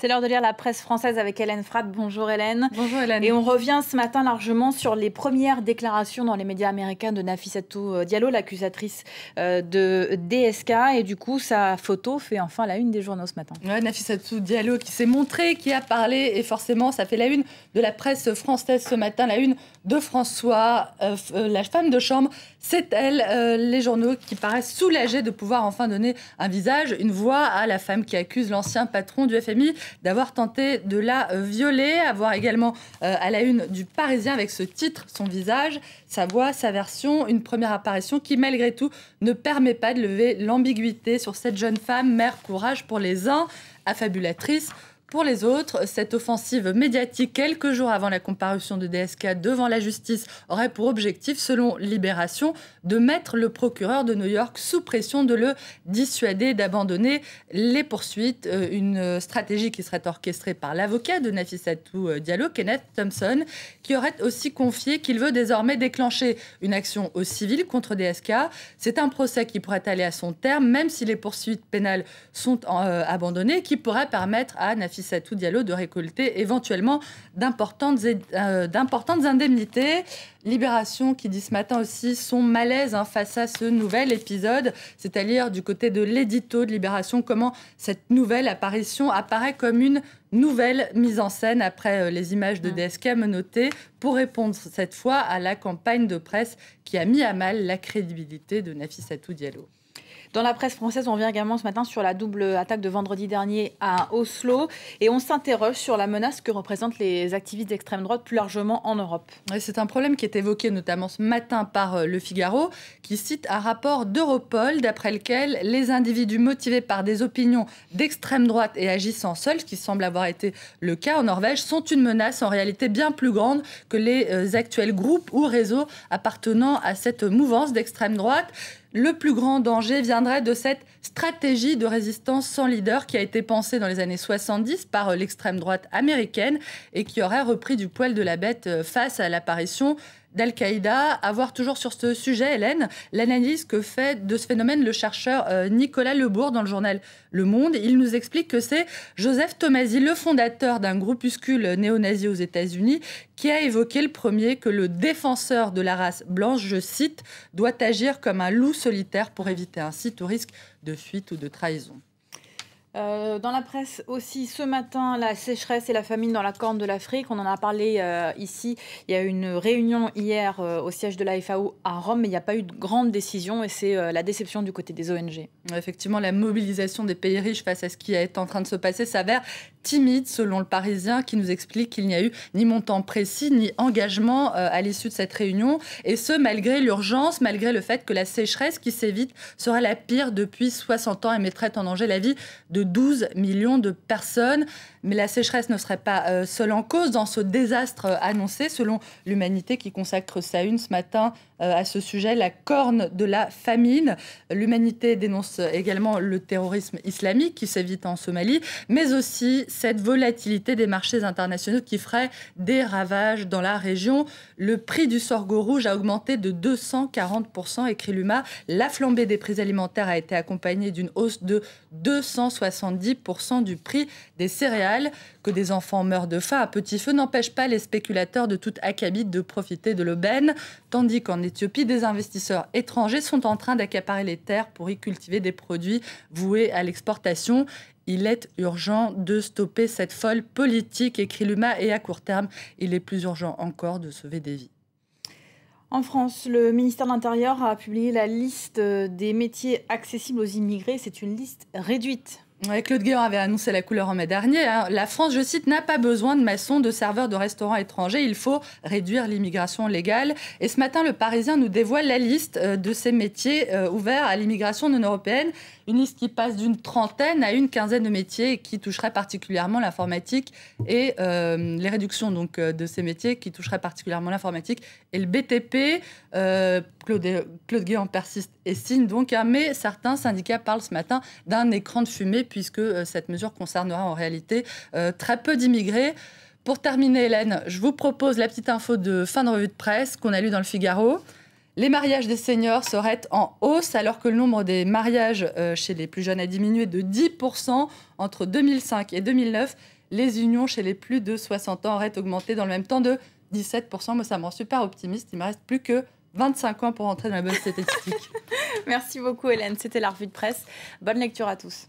C'est l'heure de lire la presse française avec Hélène Fratt. Bonjour Hélène. Bonjour Hélène. Et on revient ce matin largement sur les premières déclarations dans les médias américains de Nafissatou Diallo, l'accusatrice de DSK. Et du coup, sa photo fait enfin la une des journaux ce matin. Ouais, Nafissatou Diallo qui s'est montrée, qui a parlé, et forcément, ça fait la une de la presse française ce matin, la une de François, la femme de chambre. C'est elle, les journaux qui paraissent soulagés de pouvoir enfin donner un visage, une voix à la femme qui accuse l'ancien patron du FMI d'avoir tenté de la violer. À voir également à la une du Parisien avec ce titre, son visage, sa voix, sa version, une première apparition qui malgré tout ne permet pas de lever l'ambiguïté sur cette jeune femme, mère courage pour les uns, affabulatrice pour les autres. Cette offensive médiatique, quelques jours avant la comparution de DSK devant la justice, aurait pour objectif, selon Libération, de mettre le procureur de New York sous pression de le dissuader d'abandonner les poursuites. Une stratégie qui serait orchestrée par l'avocat de Nafissatou Diallo, Kenneth Thompson, qui aurait aussi confié qu'il veut désormais déclencher une action au civil contre DSK. C'est un procès qui pourrait aller à son terme, même si les poursuites pénales sont abandonnées, qui pourrait permettre à Nafissatou Diallo de récolter éventuellement d'importantes indemnités. Libération qui dit ce matin aussi son malaise face à ce nouvel épisode, c'est-à-dire du côté de l'édito de Libération, comment cette nouvelle apparition apparaît comme une nouvelle mise en scène après les images de DSK menottées pour répondre cette fois à la campagne de presse qui a mis à mal la crédibilité de Nafissatou Diallo. Dans la presse française, on revient également ce matin sur la double attaque de vendredi dernier à Oslo. Et on s'interroge sur la menace que représentent les activistes d'extrême droite plus largement en Europe. C'est un problème qui est évoqué notamment ce matin par Le Figaro, qui cite un rapport d'Europol d'après lequel les individus motivés par des opinions d'extrême droite et agissant seuls, ce qui semble avoir été le cas en Norvège, sont une menace en réalité bien plus grande que les actuels groupes ou réseaux appartenant à cette mouvance d'extrême droite. Le plus grand danger viendrait de cette stratégie de résistance sans leader qui a été pensée dans les années 70 par l'extrême droite américaine et qui aurait repris du poil de la bête face à l'apparition d'Al-Qaïda. À voir toujours sur ce sujet, Hélène, l'analyse que fait de ce phénomène le chercheur Nicolas Lebourg dans le journal Le Monde. Il nous explique que c'est Joseph Tomasi, le fondateur d'un groupuscule néo-nazi aux États-Unis, qui a évoqué le premier que le défenseur de la race blanche, je cite, doit agir comme un loup solitaire pour éviter ainsi tout risque de fuite ou de trahison. Dans la presse aussi, ce matin, la sécheresse et la famine dans la Corne de l'Afrique. On en a parlé ici. Il y a eu une réunion hier au siège de la FAO à Rome, mais il n'y a pas eu de grande décision et c'est la déception du côté des ONG. Effectivement, la mobilisation des pays riches face à ce qui est en train de se passer s'avère timide, selon le Parisien, qui nous explique qu'il n'y a eu ni montant précis, ni engagement à l'issue de cette réunion. Et ce, malgré l'urgence, malgré le fait que la sécheresse qui s'évite serait la pire depuis 60 ans et mettrait en danger la vie de 12 millions de personnes. Mais la sécheresse ne serait pas seule en cause dans ce désastre annoncé, selon l'Humanité qui consacre sa une ce matin à ce sujet, la corne de la famine. L'Humanité dénonce également le terrorisme islamique qui sévit en Somalie, mais aussi cette volatilité des marchés internationaux qui ferait des ravages dans la région. Le prix du sorgho rouge a augmenté de 240%, écrit l'UMA. La flambée des prix alimentaires a été accompagnée d'une hausse de 270% du prix des céréales. Que des enfants meurent de faim à petit feu n'empêche pas les spéculateurs de toute acabit de profiter de l'aubaine, tandis qu'en Éthiopie, des investisseurs étrangers sont en train d'accaparer les terres pour y cultiver des produits voués à l'exportation. Il est urgent de stopper cette folle politique, écrit l'UMA, et à court terme, il est plus urgent encore de sauver des vies. En France, le ministère de l'Intérieur a publié la liste des métiers accessibles aux immigrés. C'est une liste réduite. Claude Guéant avait annoncé la couleur en mai dernier. La France, je cite, n'a pas besoin de maçons, de serveurs de restaurants étrangers. Il faut réduire l'immigration légale. Et ce matin, le Parisien nous dévoile la liste de ces métiers ouverts à l'immigration non européenne. Une liste qui passe d'une trentaine à une quinzaine de métiers et qui toucherait particulièrement l'informatique et les réductions donc, de ces métiers qui toucheraient particulièrement l'informatique et le BTP. Claude Guéant persiste et signe donc, mais certains syndicats parlent ce matin d'un écran de fumée puisque cette mesure concernera en réalité très peu d'immigrés. Pour terminer, Hélène, je vous propose la petite info de fin de revue de presse qu'on a lue dans Le Figaro. Les mariages des seniors seraient en hausse alors que le nombre des mariages chez les plus jeunes a diminué de 10% entre 2005 et 2009. Les unions chez les plus de 60 ans auraient augmenté dans le même temps de 17%. Moi, ça me rend super optimiste. Il me reste plus que 25 ans pour entrer dans la bonne statistique. Merci beaucoup Hélène, c'était la revue de presse. Bonne lecture à tous.